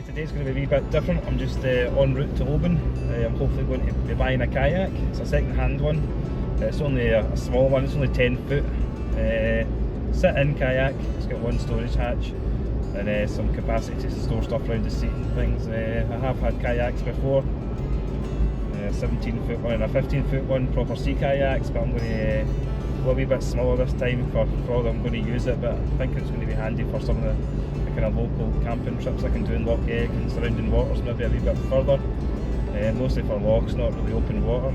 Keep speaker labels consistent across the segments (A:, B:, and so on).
A: Today's going to be a wee bit different. I'm just en route to Oban. I'm hopefully going to be buying a kayak. It's a second-hand one. It's only a small one, it's only 10 foot. Sit-in kayak. It's got one storage hatch and some capacity to store stuff around the seat and things. I have had kayaks before. 17 foot one and a 15 foot one, proper sea kayaks, but I'm going to go a wee bit smaller this time for all that I'm going to use it, but I think it's going to be handy for some of the kind of local camping trips I can do in Loch and surrounding waters, maybe a wee bit further. Mostly for lochs, not really open water.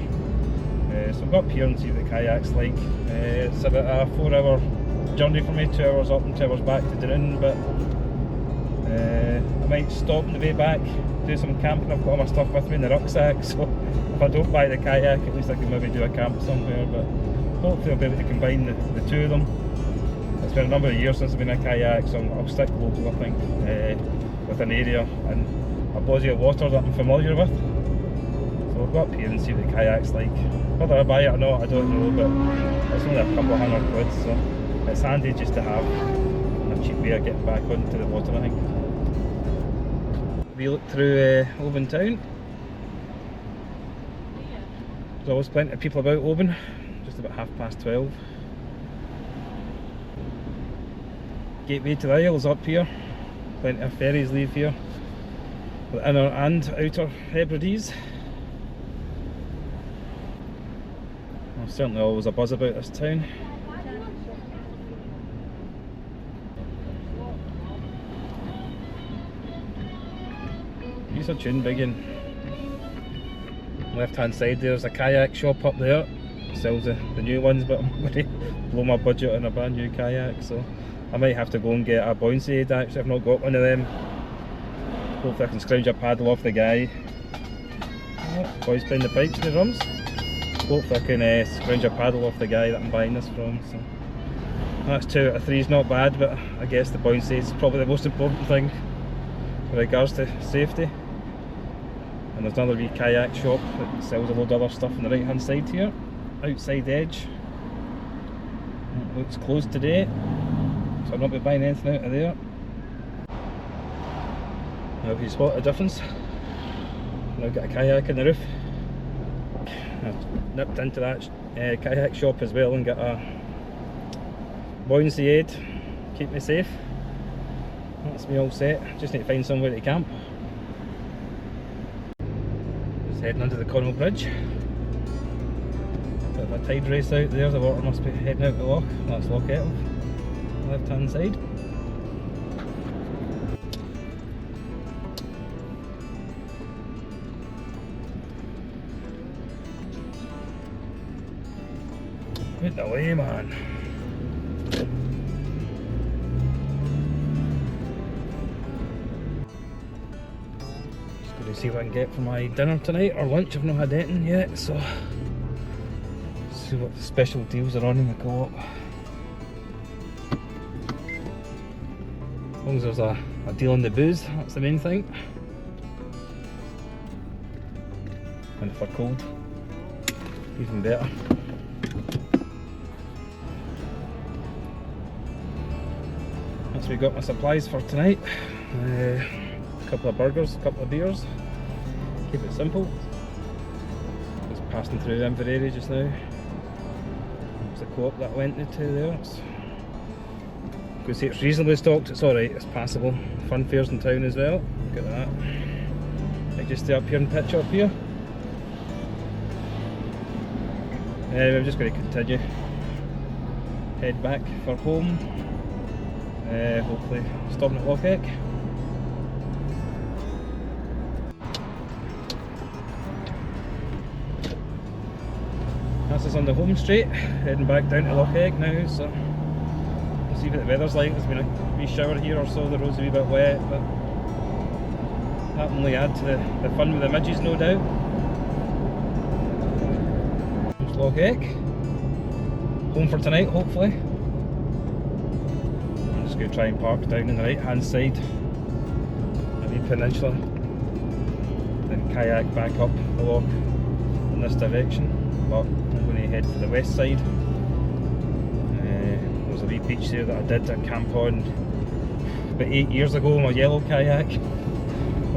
A: So I've got up here and see what the kayak's like. It's about a 4-hour journey for me, 2 hours up and 2 hours back to Dunoon, but I might stop on the way back, do some camping. I've got all my stuff with me in the rucksack, so if I don't buy the kayak, at least I can maybe do a camp somewhere, but hopefully I'll be able to combine the two of them. It's been a number of years since I've been in a kayak, so I'll stick local, I think, with an area and a body of water that I'm familiar with. So I'll go up here and see what the kayak's like. Whether I buy it or not, I don't know, but it's only a couple of £100, so it's handy just to have a cheap way of getting back onto the water, I think. We look through Oban town. There's always plenty of people about Oban, just about 12:30. Gateway to the Isles up here, plenty of ferries leave here, the inner and outer Hebrides. There's certainly always a buzz about this town. These are tune biggin. Left hand side there's a kayak shop up there, sells the new ones, but I'm going to blow my budget on a brand new kayak, so I might have to go and get a buoyancy aid. Actually, I've not got one of them. Hopefully I can scrounge a paddle off the guy. Oh, boys playing the pipes and the drums. Hopefully I can scrounge a paddle off the guy that I'm buying this from. So that's 2 out of 3 is not bad, but I guess the buoyancy is probably the most important thing with regards to safety. And there's another wee kayak shop that sells a load of other stuff on the right hand side here. Outside edge. It looks closed today, so I'll not be buying anything out of there. Now if you spot the difference, now got a kayak in the roof. I've nipped into that kayak shop as well and got a buoyancy aid, keep me safe. That's me all set, just need to find somewhere to camp. Just heading under the Connell Bridge. Bit of a tide race out there, the water must be heading out the Loch. That's Loch, left hand side. Get away, man. Just going to see what I can get for my dinner tonight or lunch. I've not had anything yet, so see what the special deals are on in the co-op. As long as there's a deal on the booze, that's the main thing. And if they're cold, even better. That's we got my supplies for tonight. A couple of burgers, a couple of beers. Keep it simple. Just passing through Inverary just now. There's the co-op that I went into there. I'm going to say it's reasonably stocked, it's alright, it's passable. Fun fairs in town as well, look at that. I just stay up here and pitch up here. I'm just going to continue. Head back for home. Hopefully stopping at Loch. That's us on the home straight, heading back down to Loch now, so we'll see what the weather's like. There's been a wee shower here or so, the road's a wee bit wet, but that will only add to the fun with the midges, no doubt. There's Loch. Home for tonight, hopefully. I'm just going to try and park down on the right hand side of the peninsula, then kayak back up the Loch in this direction, but I'm going to head for the west side. There's a wee beach there that I did a camp on about 8 years ago with my yellow kayak.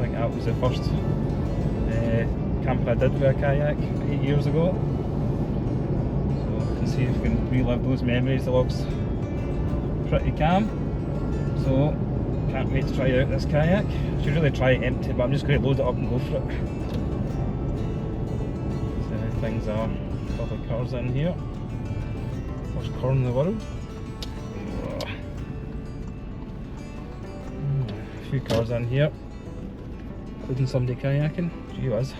A: think that was the first camp I did with a kayak 8 years ago. So I can see if we can relive those memories. The loch's pretty calm, so can't wait to try out this kayak. Should really try it empty, but I'm just going to load it up and go for it. See how things are. A couple of cars in here. First car in the world. A few cars in here, including somebody kayaking. Gee whiz.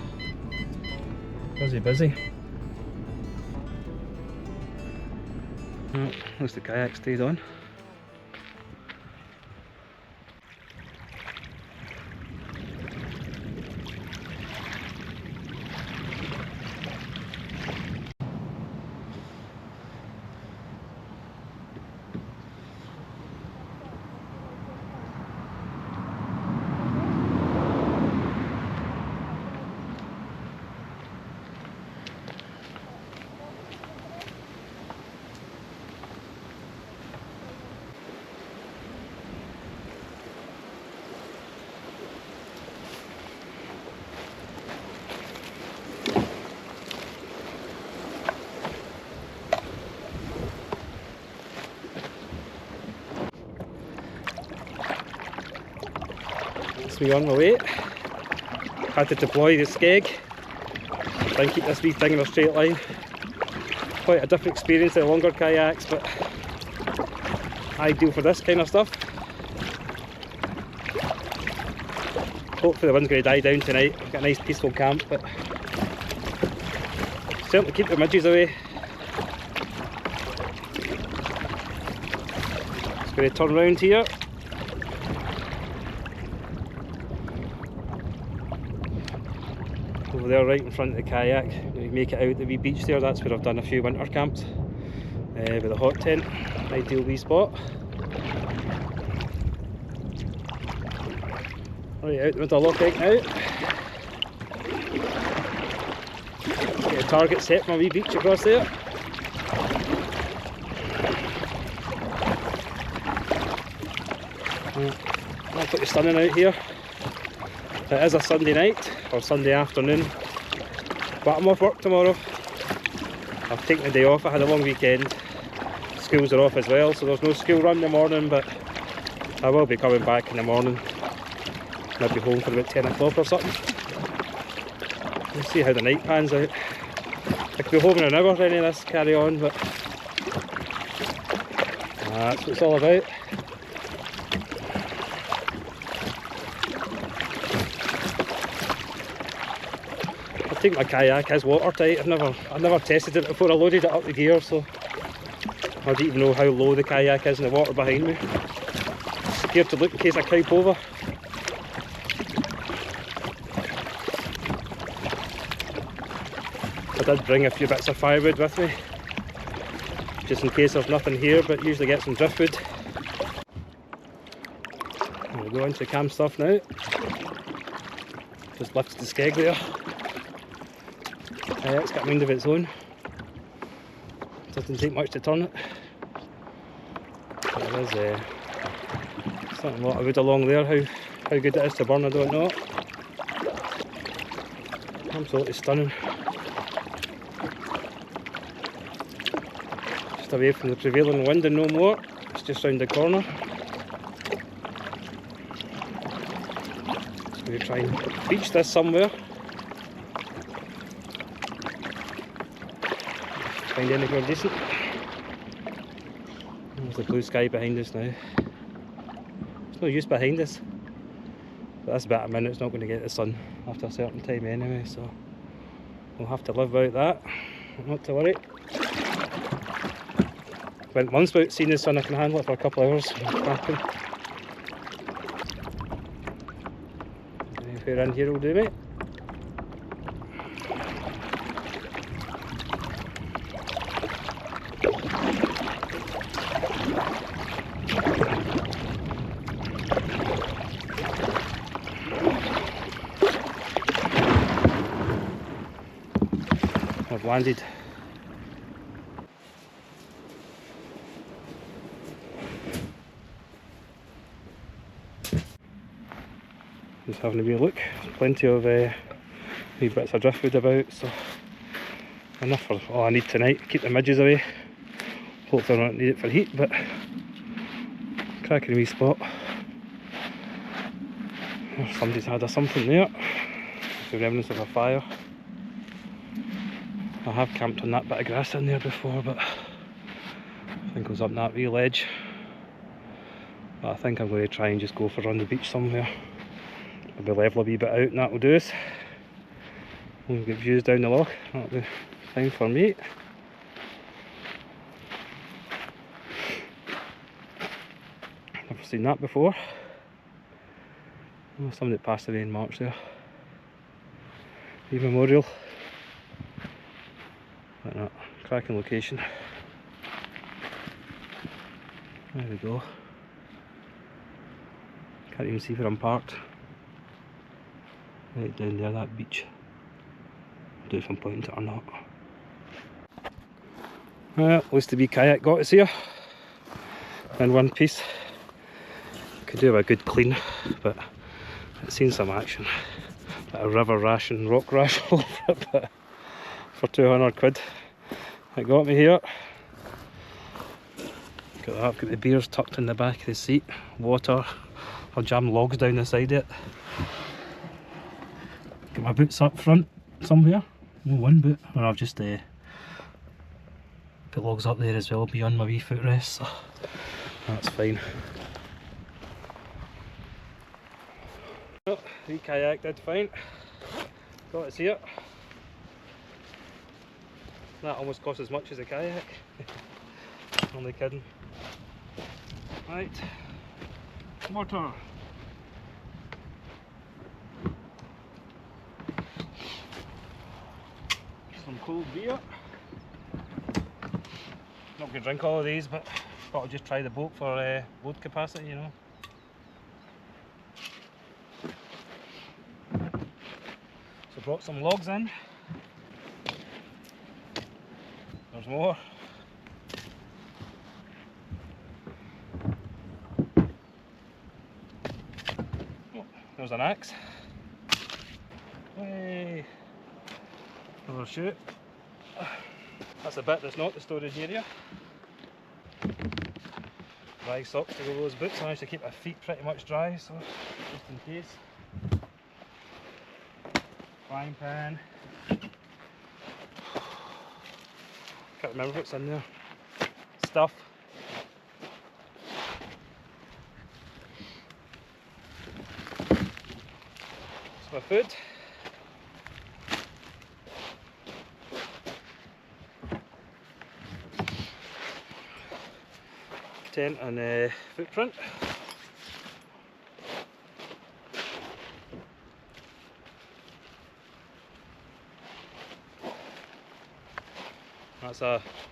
A: Busy. At least the kayak stayed on. That's me on my way. Had to deploy the skeg, try and keep this wee thing in a straight line. Quite a different experience than longer kayaks, but ideal for this kind of stuff. Hopefully the wind's going to die down tonight. We've got a nice peaceful camp, but certainly keep the midges away. Just going to turn around here. Over there right in front of the kayak, you make it out the wee beach there. That's where I've done a few winter camps with a hot tent. Ideal wee spot. Right out the middle of Loch now. Get a target set for my wee beach across there. Absolutely stunning out here. It is a Sunday night or Sunday afternoon, but I'm off work tomorrow. I've taken the day off. I had a long weekend. Schools are off as well, so there's no school run in the morning, but I will be coming back in the morning. I'll be home for about 10 o'clock or something. We'll see how the night pans out. I could be home in an hour if any of this carry on, but that's what it's all about. I think my kayak is watertight. I've never tested it before I loaded it up the gear, so I don't even know how low the kayak is in the water behind me. Scared to look in case I kipe over. I did bring a few bits of firewood with me, just in case there's nothing here, but usually get some driftwood. We'll go into the camp stuff now. Just lifted the skeg there. It's got a mind of its own. Doesn't take much to turn it. There is something a lot of wood along there. How good it is to burn, I don't know. Absolutely stunning. Just away from the prevailing wind and no more. It's just round the corner. Just going to try and beach this somewhere. Find anywhere decent. There's the blue sky behind us now. There's no use behind us, but that's about a minute. It's not going to get the sun after a certain time anyway, so we'll have to live without that. Not to worry. Went months without seeing the sun. I can handle it for a couple of hours. Anywhere in here will do, mate. I've landed. Just having a wee look. There's plenty of wee bits of driftwood about, so enough for all I need tonight. Keep the midges away. Hopefully I don't need it for heat, but cracking wee spot. Somebody's had a something there. The remnants of a fire. I have camped on that bit of grass in there before, but I think I was up that wee ledge. But I think I'm going to try and just go for on the beach somewhere. Maybe level a wee bit out and that will do us. We'll get views down the loch, that'll be fine for me. Never seen that before. Oh, somebody passed away in March there. Wee memorial. Like that. Cracking location. There we go. Can't even see where I'm parked. Right down there, that beach. I don't know if I'm pointing to it or not. Well, at least the wee kayak got us here in one piece. Could do a good clean, but it's seen some action. Bit of river rash and rock rash all over it, but for 200 quid it got me here. Got that, I've got the beers tucked in the back of the seat, water. I'll jam logs down the side of it. Got my boots up front somewhere. No one boot. And I've just put logs up there as well beyond my wee footrest, so that's fine. Oh, the kayak did fine. Got us here. That almost cost as much as a kayak. Only kidding. Right. Water. Some cold beer. Not gonna drink all of these, but thought I'd just try the boat for load capacity, you know. So brought some logs in. There's more. Oh, there's an axe. Hey. Another chute. That's a bit that's not the storage area. Dry socks to go with those boots. I managed to keep my feet pretty much dry, so just in case. Frying pan. Can't remember what's in there. Stuff. It's my food. Tent and footprint. That's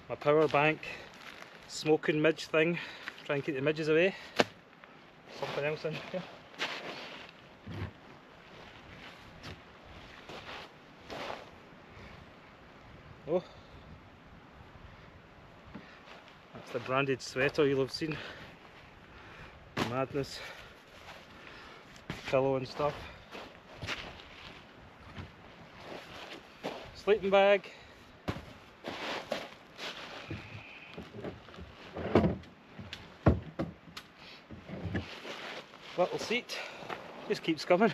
A: my power bank smoking midge thing. Try and keep the midges away. Something else in here. Oh, that's the branded sweater you'll have seen. Madness. Pillow and stuff. Sleeping bag. Little seat, just keeps coming.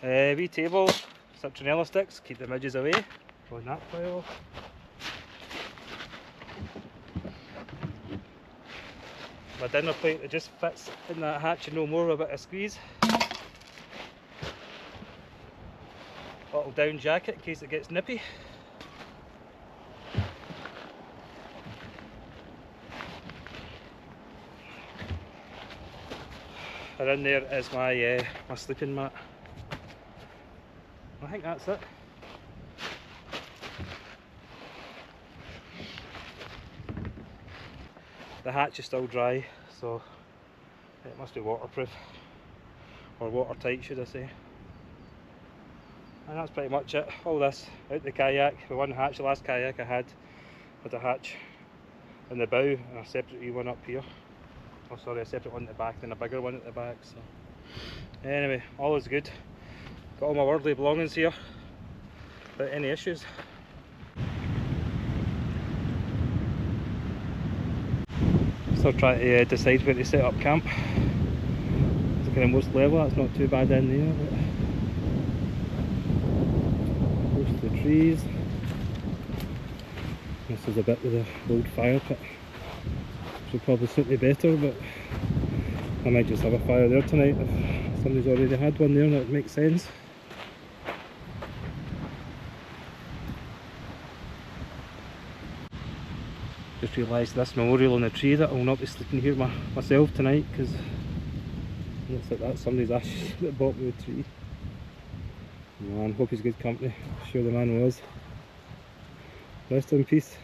A: Wee table, citronella sticks, keep the midges away. On that pile. My dinner plate that just fits in that hatch and no more, a bit of squeeze. Little down jacket in case it gets nippy. And in there is my my sleeping mat. I think that's it. The hatch is still dry, so it must be waterproof, or watertight should I say. And that's pretty much it. All this out the kayak, the one hatch, the last kayak I had a hatch in the bow and a separate wee one up here. Oh sorry, a separate one at the back and a bigger one at the back. So Anyway, all is good. Got all my worldly belongings here without any issues. Still trying to decide where to set up camp. It's the kind of most level, that's not too bad in there. But close to the trees. This is a bit with the old fire pit. Should probably suit me better, but I might just have a fire there tonight if somebody's already had one there, and that makes sense. Just realised this memorial on the tree that I will not be sleeping here myself tonight, because it looks like that's somebody's ashes at the bottom of the tree. Man, hope he's good company. Sure the man was. Rest in peace.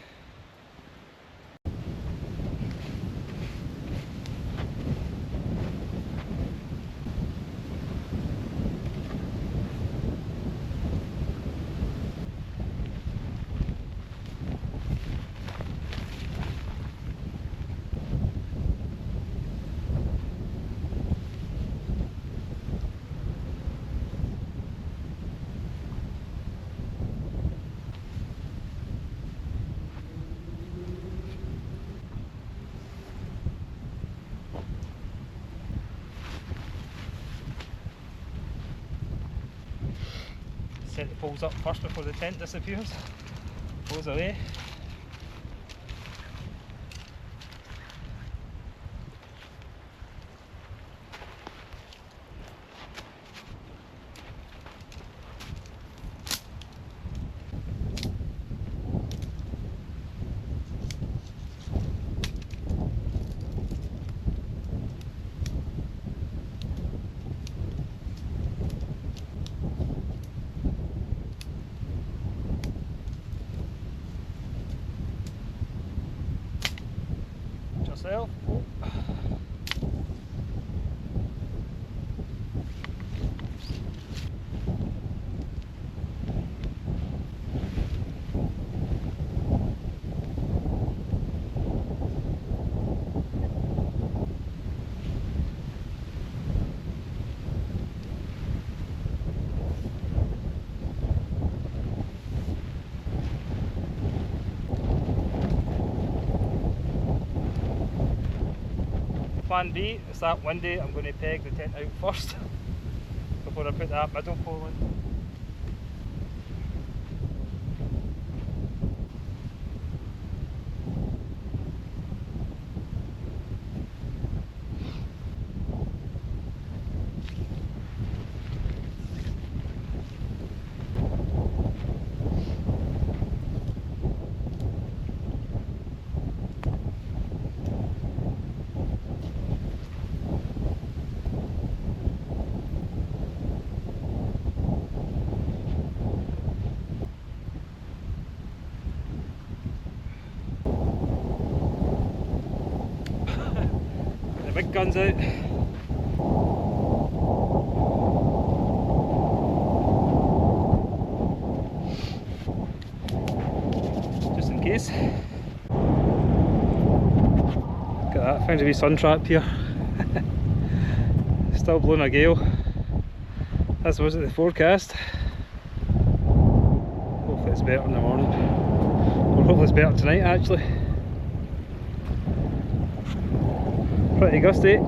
A: Set the poles up first before the tent disappears. Goes away. Yourself. Plan B, it's that windy, I'm going to peg the tent out first before I put that middle pole in. Big guns out. Just in case. Look at that, found a wee sun trap here. Still blowing a gale. That's was it the forecast. Hopefully it's better in the morning. Or hopefully it's better tonight actually. Pretty gusty.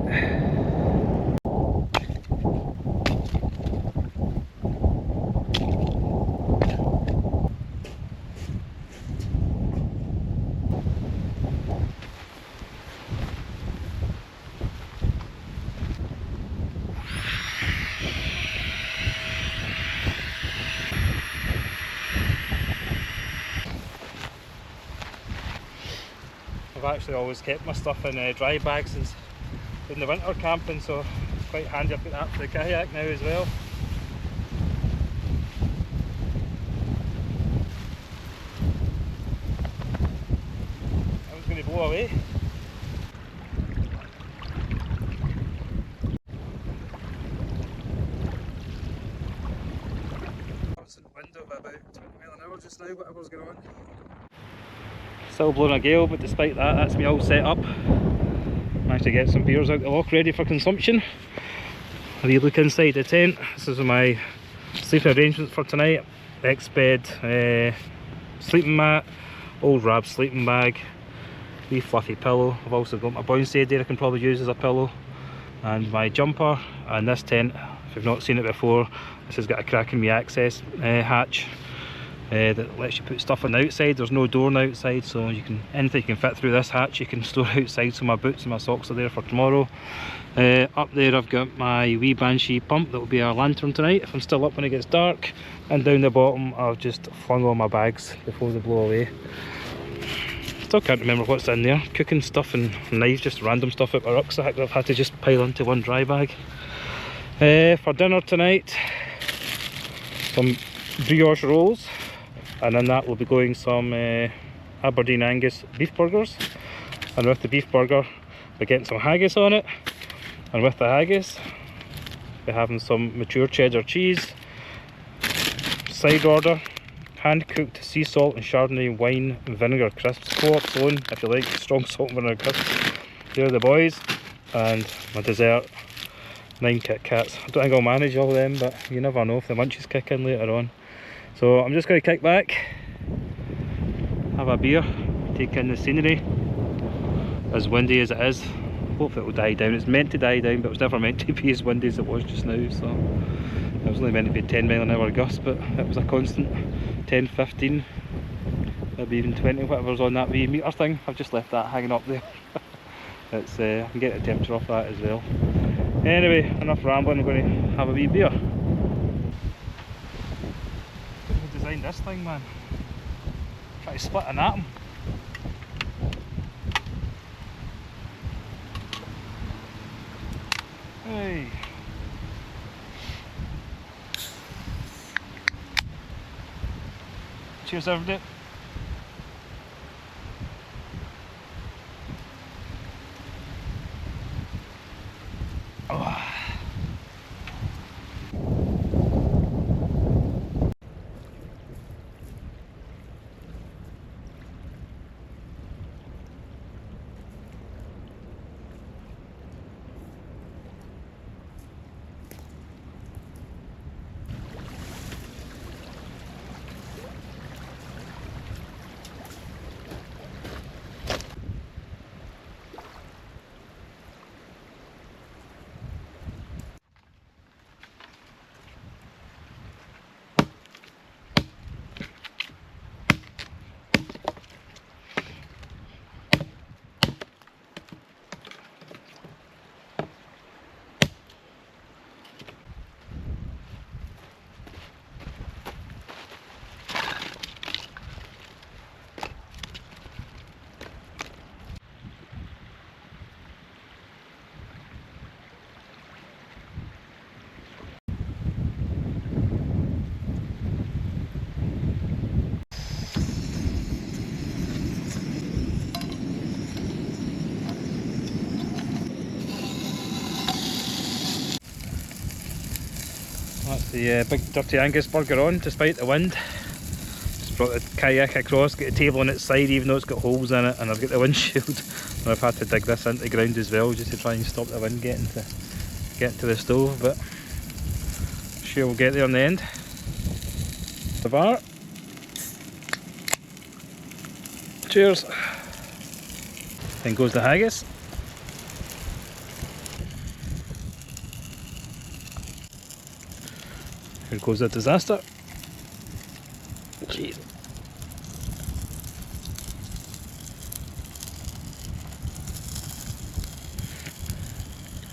A: I've actually always kept my stuff in dry bags since in the winter camping, so it's quite handy. I've got that for the kayak now as well. That one's going to blow away. It's in the wind of about 20 mile an hour just now, whatever's going on. Still blowing a gale, but despite that, that's me all set up. Managed to get some beers out the loch ready for consumption. a wee look inside the tent. This is my sleeping arrangements for tonight. X-bed, sleeping mat, old Rab sleeping bag, wee fluffy pillow. I've also got my buoyancy there I can probably use as a pillow, and my jumper. And this tent, if you've not seen it before, this has got a cracking wee access hatch that lets you put stuff on the outside. There's no door on the outside, so you can, anything you can fit through this hatch you can store outside. So my boots and my socks are there for tomorrow. Up there I've got my wee Banshee pump that will be our lantern tonight if I'm still up when it gets dark, and down the bottom I've just flung all my bags before they blow away. Still can't remember what's in there. Cooking stuff and knives, just random stuff out my rucksack that I've had to just pile into one dry bag. For dinner tonight, some brioche rolls, and in that will be going some Aberdeen Angus beef burgers, and with the beef burger we're getting some haggis on it, and with the haggis we're having some mature cheddar cheese, side order hand cooked sea salt and Chardonnay wine and vinegar crisps, co-op zone if you like, strong salt and vinegar crisps. They're the boys, and my dessert, 9 Kit Kats. I don't think I'll manage all of them, but you never know if the munchies kick in later on. So I'm just going to kick back, have a beer, take in the scenery, as windy as it is. Hopefully it will die down. It's meant to die down, but it was never meant to be as windy as it was just now. So it was only meant to be 10 mile an hour gusts, but it was a constant 10, 15, maybe even 20, whatever's on that wee meter thing. I've just left that hanging up there. It's I can get the temperature off that as well. Anyway, enough rambling, I'm going to have a wee beer. Who designed this thing, man? Try to split an atom. Hey. Cheers everybody. Oh. That's the big dirty Angus burger on, despite the wind. Just brought the kayak across, got a table on its side even though it's got holes in it, and I've got the windshield. And I've had to dig this into the ground as well just to try and stop the wind getting to the stove, but sure we'll get there in the end. The bar. Cheers. Then goes the haggis. Here goes the disaster. Jeez.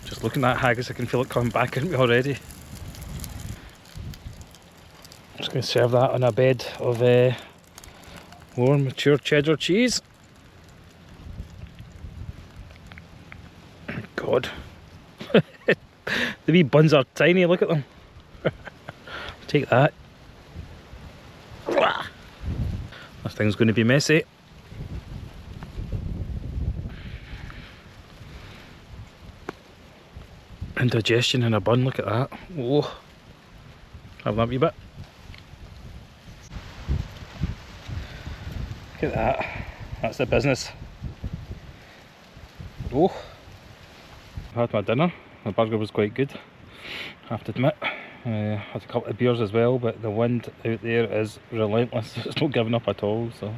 A: Just looking at that haggis, I can feel it coming back at me already. I'm just going to serve that on a bed of warm mature cheddar cheese. God. The wee buns are tiny, look at them. Take that. This thing's going to be messy. Indigestion in a bun, look at that. Whoa. Have that wee bit. Look at that. That's the business. Oh. I had my dinner. The burger was quite good. I have to admit. Had a couple of beers as well, but the wind out there is relentless. It's not giving up at all, so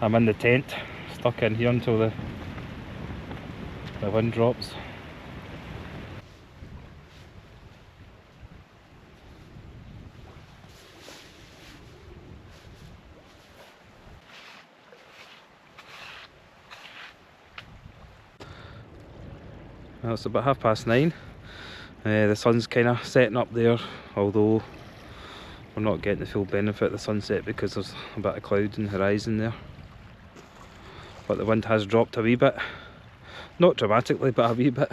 A: I'm in the tent, stuck in here until the wind drops. Well, it's about 9:30. The sun's kind of setting up there, although we're not getting the full benefit of the sunset because there's a bit of cloud in the horizon there. But the wind has dropped a wee bit. Not dramatically, but a wee bit.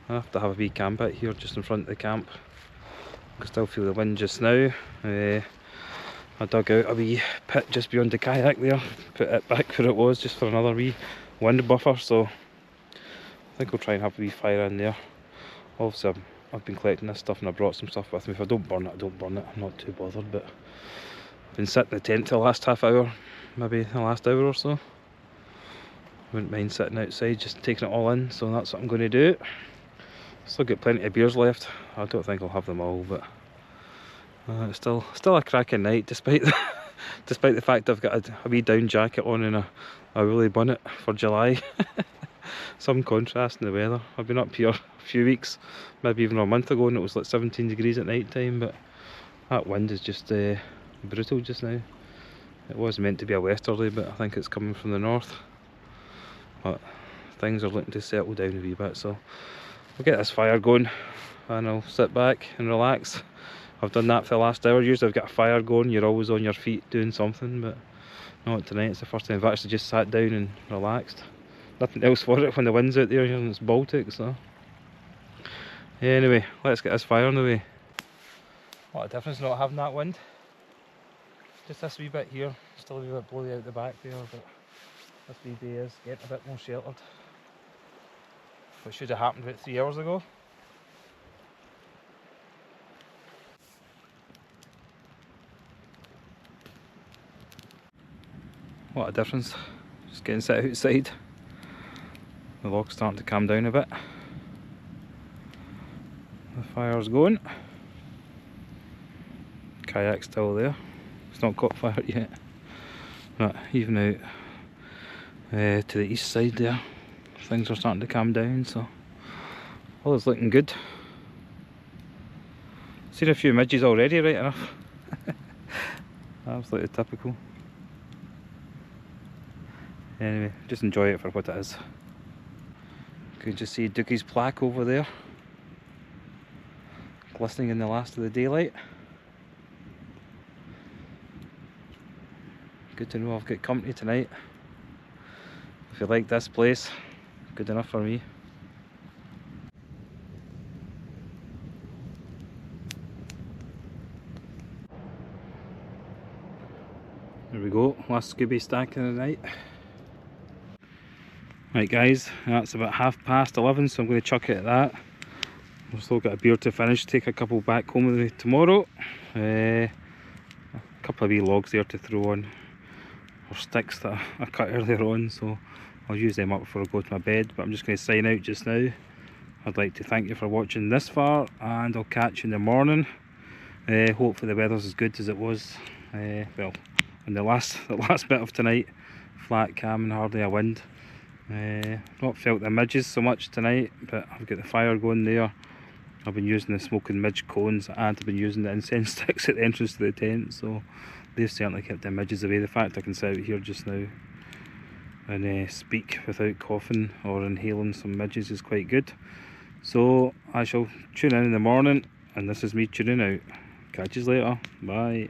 A: I have to have a wee camp out here just in front of the camp. I can still feel the wind just now. I dug out a wee pit just beyond the kayak there, put it back where it was just for another wee wind buffer, so I think I'll try and have a wee fire in there. Obviously I've been collecting this stuff and I brought some stuff with me. If I don't burn it, I don't burn it. I'm not too bothered, but I've been sitting in the tent for the last half hour, maybe the last hour or so. Wouldn't mind sitting outside just taking it all in, so that's what I'm going to do. Still got plenty of beers left. I don't think I'll have them all, but it's still a cracking night despite despite the fact I've got a wee down jacket on and a woolly bonnet for July. Some contrast in the weather. I've been up here a few weeks, maybe even a month ago, and it was like 17 degrees at night time, but that wind is just brutal just now. It was meant to be a westerly, but I think it's coming from the north. But things are looking to settle down a wee bit, so I'll get this fire going and I'll sit back and relax. I've done that for the last hour. Usually I've got a fire going, you're always on your feet doing something, but not tonight. It's the first time I've actually just sat down and relaxed. Nothing else for it when the wind's out there and it's Baltic, so yeah, anyway, let's get this fire on the way. What a difference not having that wind. Just this wee bit here, still a wee bit blowy out the back there, but this wee bay is getting a bit more sheltered. What should have happened about 3 hours ago. What a difference, just getting set outside. The loch's starting to calm down a bit. The fire's going. Kayak's still there. It's not caught fire yet. But even out to the east side there, things are starting to calm down, so all is looking good. Seen a few midges already, right enough. Absolutely typical. Anyway, just enjoy it for what it is. You can just see Dookie's plaque over there, glistening in the last of the daylight. Good to know I've got company tonight. If you like this place, good enough for me. There we go, last Scooby stack of the night. Right guys, that's about 11:30, so I'm going to chuck it at that. I've still got a beer to finish, take a couple back home with me tomorrow. A couple of wee logs there to throw on, or sticks that I cut earlier on, so I'll use them up before I go to my bed, but I'm just going to sign out just now. I'd like to thank you for watching this far, and I'll catch you in the morning. Hopefully the weather's as good as it was, well, in the last bit of tonight. Flat, calm and hardly a wind. Not felt the midges so much tonight, but I've got the fire going there. I've been using the smoking midge cones, and I've been using the incense sticks at the entrance to the tent, so they've certainly kept the midges away. The fact I can sit out here just now and speak without coughing or inhaling some midges is quite good. So I shall tune in the morning, and this is me tuning out. Catch you later, bye.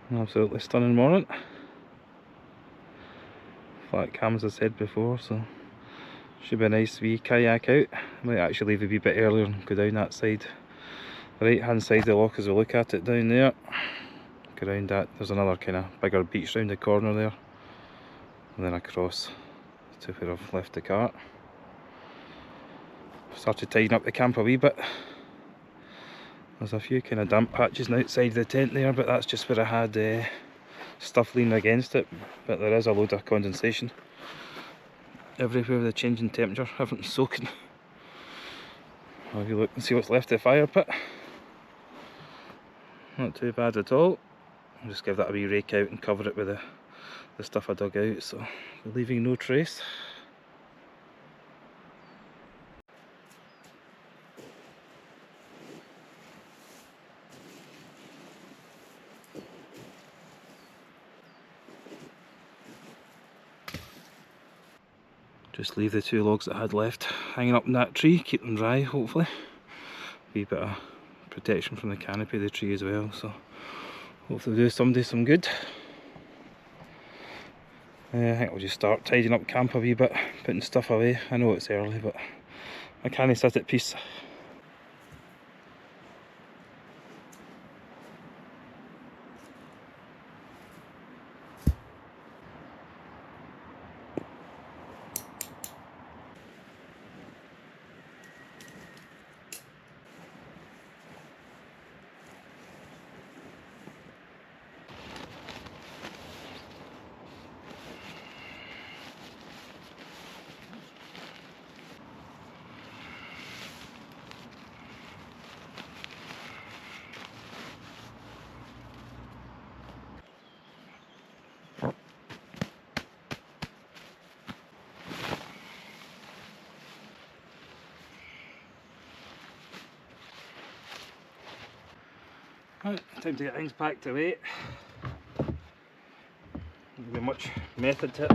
A: An absolutely stunning morning. Flat cam as I said before, so should be a nice wee kayak out. I might actually leave a wee bit earlier and go down that side, the right hand side of the loch as we look at it down there. Go around that, there's another kind of bigger beach round the corner there, and then across to where I've left the cart. Started tidying up the camp a wee bit. There's a few kind of damp patches outside the tent there, but that's just where I had stuff leaning against it. But there is a load of condensation everywhere with the change in temperature, everything's soaking. I'll have a look and see what's left of the fire pit. Not too bad at all. I'll just give that a wee rake out and cover it with the stuff I dug out, so leaving no trace. Just leave the 2 logs that I had left hanging up in that tree, keep them dry hopefully. Wee bit of protection from the canopy of the tree as well, so hopefully do somebody some good. I think I'll just start tidying up camp a wee bit, putting stuff away. I know it's early, but I can't sit at peace. Right, time to get things packed away. There'll be much method to it.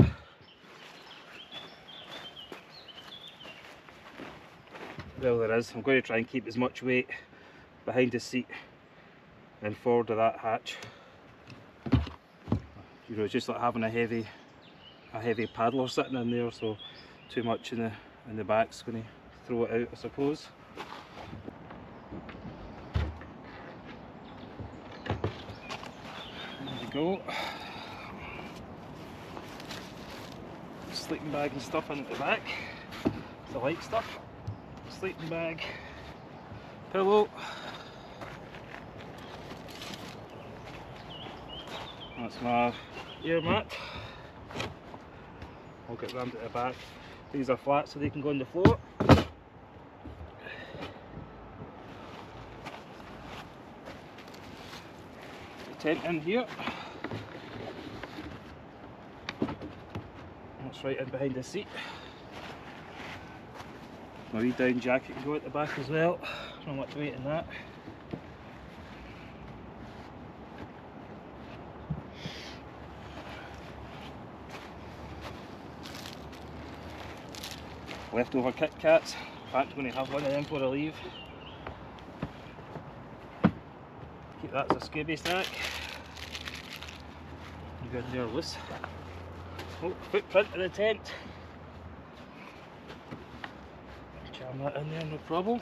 A: Well, there is. I'm going to try and keep as much weight behind the seat and forward of that hatch. You know, it's just like having a heavy paddler sitting in there, so too much in the back's going to throw it out, I suppose. There we go. Sleeping bag and stuff in at the back. The light stuff. Sleeping bag, pillow. That's my air mat. I'll get rammed at the back. These are flat so they can go on the floor. The tent in here. That's right in behind the seat. My wee down jacket can go at the back as well. Not much weight in that. Leftover Kit Kats. In fact, I'm going to have one of them before I leave. Keep that as a scaby snack. You go in there loose. Oh, footprint in the tent. Jam that in there, no problem.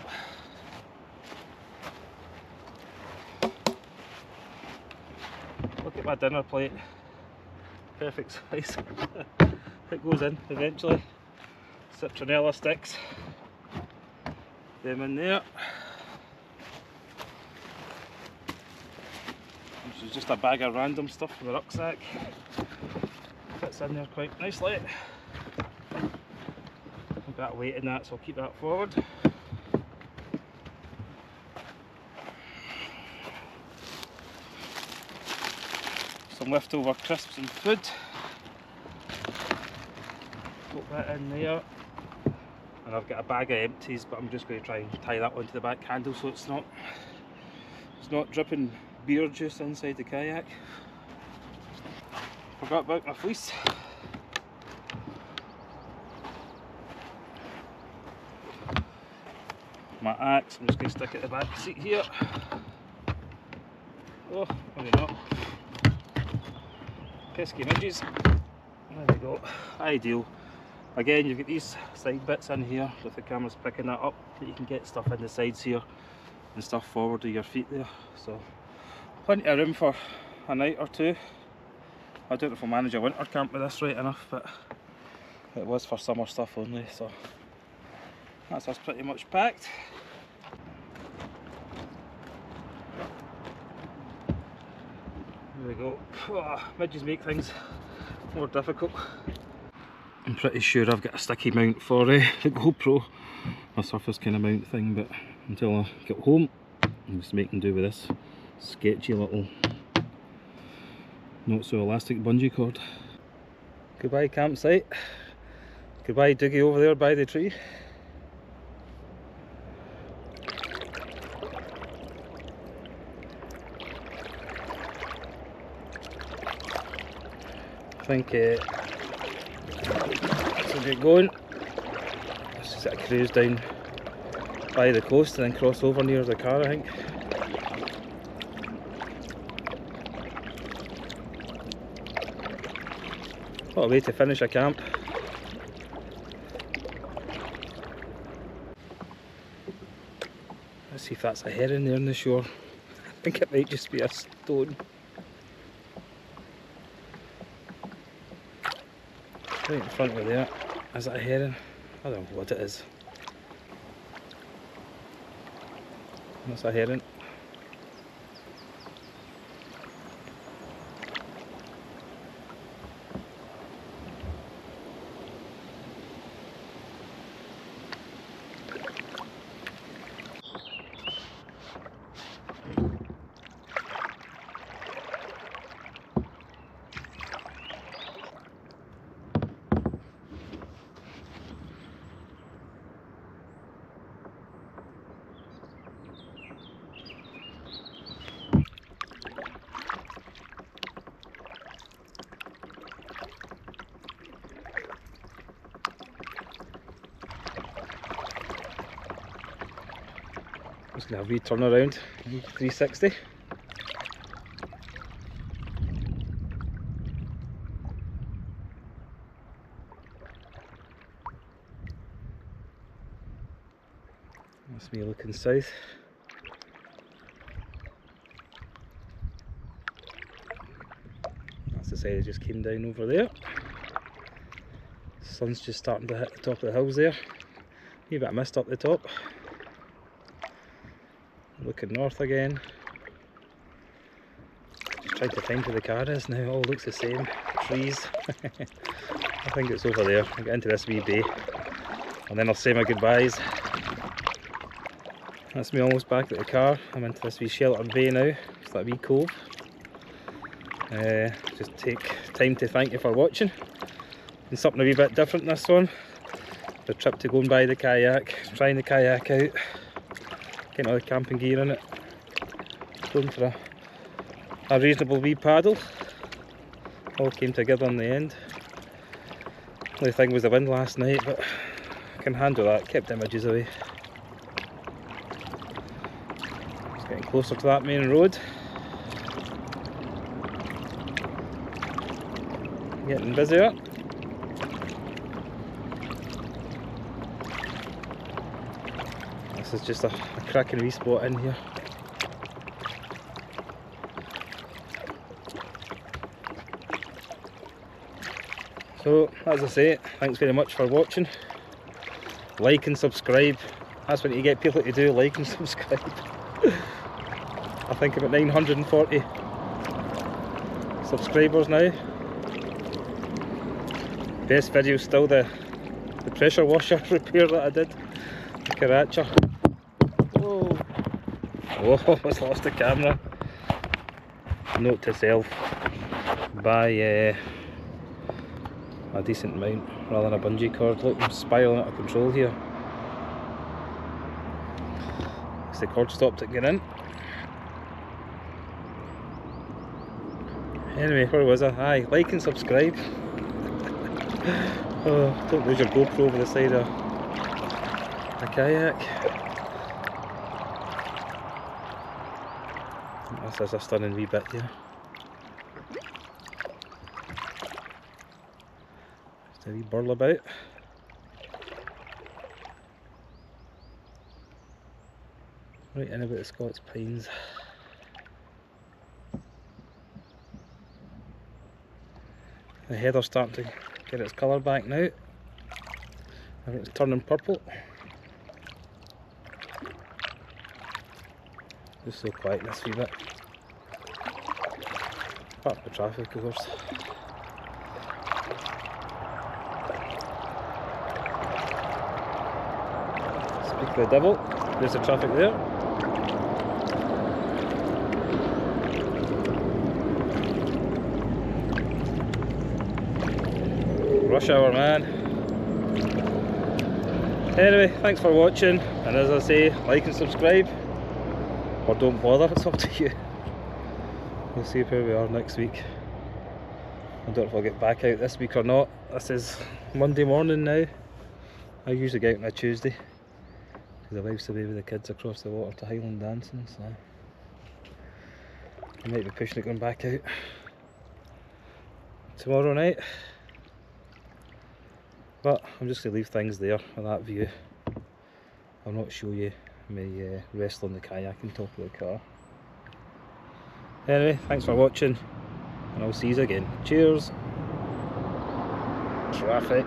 A: Look at my dinner plate. Perfect size. It goes in eventually. Citronella sticks. Them in there. This is just a bag of random stuff from the rucksack. Fits in there quite nicely. I've got weight in that, so I'll keep that forward. Some leftover crisps and food. Put that in there. And I've got a bag of empties, but I'm just going to try and tie that onto the back handle so it's not dripping beer juice inside the kayak. Forgot about my fleece. My axe, I'm just going to stick it at the back seat here. Oh, maybe not. pesky midges. There we go, ideal. Again, you've got these side bits in here with the camera's picking that up, that you can get stuff in the sides here and stuff forward of your feet there. So plenty of room for a night or two. I don't know if I'll manage a winter camp with this right enough, but it was for summer stuff only, so that's us pretty much packed. There we go. Oh, midges make things more difficult. I'm pretty sure I've got a sticky mount for the GoPro, a surface kind of mount thing, but until I get home I'm just making do with this sketchy little not so elastic bungee cord. Goodbye campsite, goodbye Doogie over there by the tree. I think we'll get going. Let's just cruise down by the coast and then cross over near the car, I think. What a way to finish a camp. Let's see if that's a heron there on the shore. I think it might just be a stone. Right in front of there. Is that a heron? I don't know what it is. That's a heron. Just gonna have a wee turn around, 360. That's me looking south. That's the side I just came down over there. Sun's just starting to hit the top of the hills there. A wee bit of mist up the top. Looking north again. Just trying to find where the car is now. It all looks the same. Trees. I think it's over there. I'll get into this wee bay and then I'll say my goodbyes. That's me almost back at the car. I'm into this wee sheltered bay now. It's that wee cove. Just take time to thank you for watching. And something a wee bit different this one. The trip to go and buy the kayak, trying the kayak out. Getting all the camping gear in it. Going for a reasonable wee paddle. All came together in the end. Only thing was the wind last night, but I can handle that. Kept the images away. Just getting closer to that main road. Getting busier. This is just a cracking wee spot in here. So, as I say, thanks very much for watching. Like and subscribe. That's what you get people to do, like and subscribe. I think I'm at 940 subscribers now. Best video still the pressure washer repair that I did. The Karacha. Whoa. Oh, almost lost the camera. Note to self. Buy a decent mount rather than a bungee cord. Look, I'm spiraling out of control here. The cord stopped at getting in. Anyway, where was I? Aye, like and subscribe. Oh, don't lose your GoPro over the side of a kayak. This is a stunning wee bit here. Just a wee burl about. Right in about the Scots Pines. The heather's starting to get its colour back now. I think it's turning purple. Just so quiet in this wee bit. Apart from the traffic, of course. Speak of the devil, there's the traffic there. Rush hour, man. Anyway, thanks for watching, and as I say, like and subscribe, or don't bother, it's up to you. We'll see where we are next week. I don't know if I'll get back out this week or not. This is Monday morning now. I usually get out on a Tuesday because the wife's away with the kids across the water to Highland dancing, so I might be pushing it going back out tomorrow night. But I'm just going to leave things there with that view. I'll not show you me wrestling the kayak on top of the car. Anyway, thanks for watching, and I'll see you again. Cheers! Traffic.